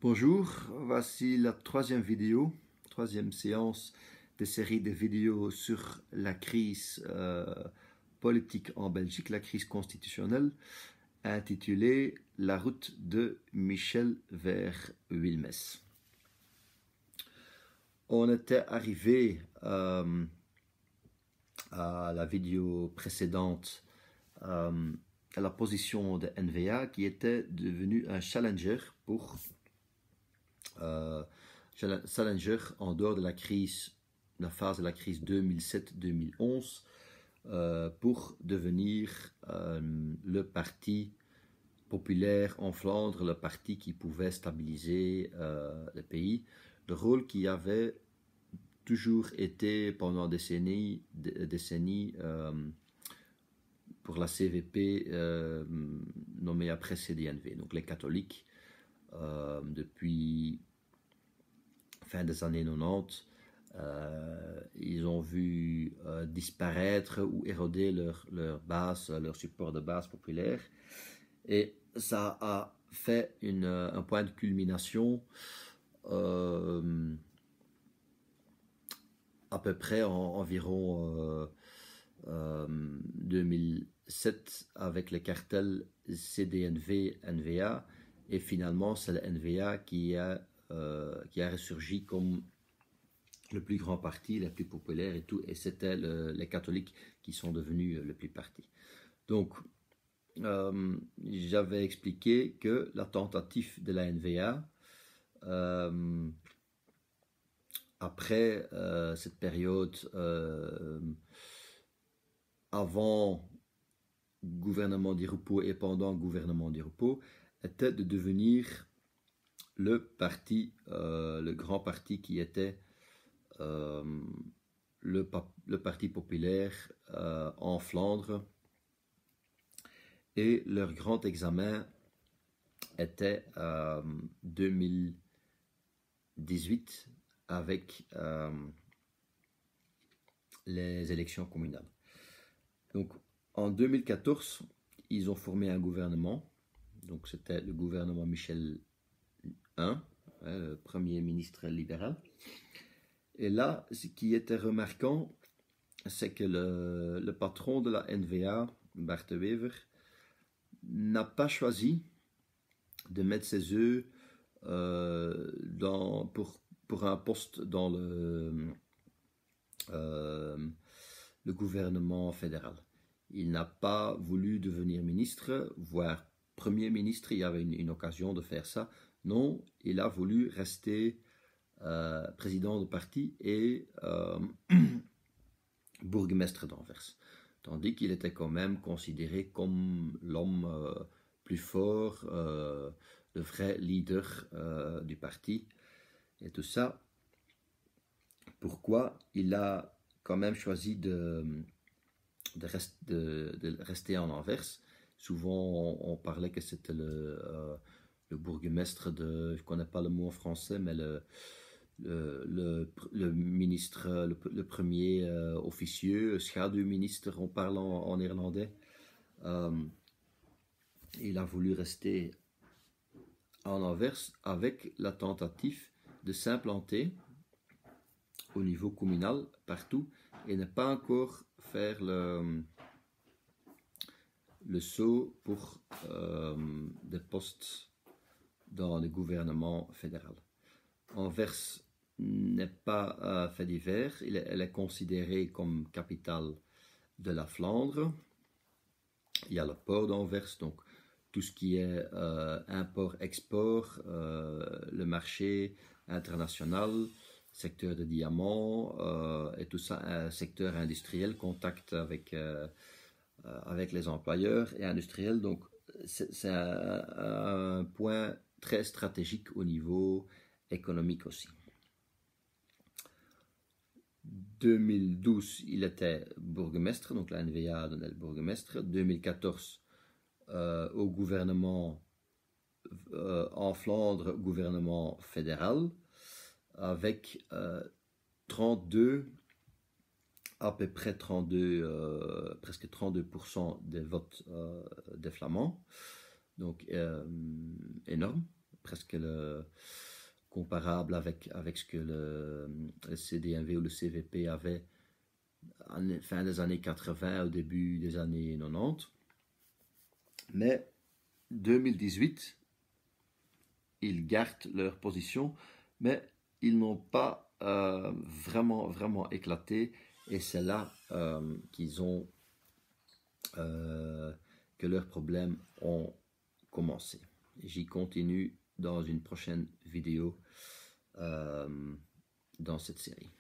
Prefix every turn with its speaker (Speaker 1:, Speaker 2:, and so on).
Speaker 1: Bonjour, voici la troisième vidéo, troisième séance de série de vidéos sur la crise politique en Belgique, la crise constitutionnelle, intitulée La route de Michel vers Wilmès. On était arrivé à la vidéo précédente à la position de NVA qui était devenu un challenger pour challenger en dehors de la crise, la phase de la crise 2007-2011, pour devenir le parti populaire en Flandre, le parti qui pouvait stabiliser le pays. Le rôle qui avait toujours été pendant des décennies pour la CVP nommée après CDNV, donc les catholiques. Depuis fin des années 90, ils ont vu disparaître ou éroder leur base, leur support de base populaire. Et ça a fait un point de culmination à peu près environ 2007 avec le cartel CDNV-NVA. Et finalement, c'est le NVA qui a ressurgi comme le plus grand parti, le plus populaire et tout. Et c'était les catholiques qui sont devenus le plus parti. Donc, j'avais expliqué que la tentative de la NVA, après cette période, avant gouvernement Di Rupo et pendant gouvernement Di Rupo, était de devenir le parti, le grand parti qui était le parti populaire en Flandre. Et leur grand examen était 2018 avec les élections communales. Donc en 2014, ils ont formé un gouvernement. Donc c'était le gouvernement Michel I, le premier ministre libéral. Et là, ce qui était remarquant, c'est que le patron de la NVA, Bart de Wever, n'a pas choisi de mettre ses œufs pour un poste dans le gouvernement fédéral. Il n'a pas voulu devenir ministre, voire premier ministre. Il y avait une occasion de faire ça. Non, il a voulu rester président de parti et bourgmestre d'Anvers. Tandis qu'il était quand même considéré comme l'homme plus fort, le vrai leader du parti. Et tout ça, pourquoi il a quand même choisi de rester en Anvers. Souvent, on parlait que c'était le bourgmestre de, je ne connais pas le mot en français, mais le ministre, le premier officieux, schaduwminister, on parle en néerlandais. Il a voulu rester en Anvers avec la tentative de s'implanter au niveau communal partout et ne pas encore faire le saut pour des postes dans le gouvernement fédéral. Anvers n'est pas fait divers, elle est considérée comme capitale de la Flandre. Il y a le port d'Anvers, donc tout ce qui est import-export, le marché international, secteur de diamants et tout ça, un secteur industriel, contact avec les employeurs et industriels. Donc c'est un point très stratégique au niveau économique aussi. 2012, il était bourgmestre, donc la NVA donnait le bourgmestre. 2014, au gouvernement en Flandre, gouvernement fédéral, avec 32, à peu près 32, presque 32% des votes des Flamands. Donc énorme, presque comparable avec ce que le CDMV ou le CVP avait à la fin des années 80, au début des années 90. Mais 2018, ils gardent leur position, mais ils n'ont pas vraiment éclaté, et c'est là qu'ils ont que leurs problèmes ont commencé. J'y continue dans une prochaine vidéo dans cette série.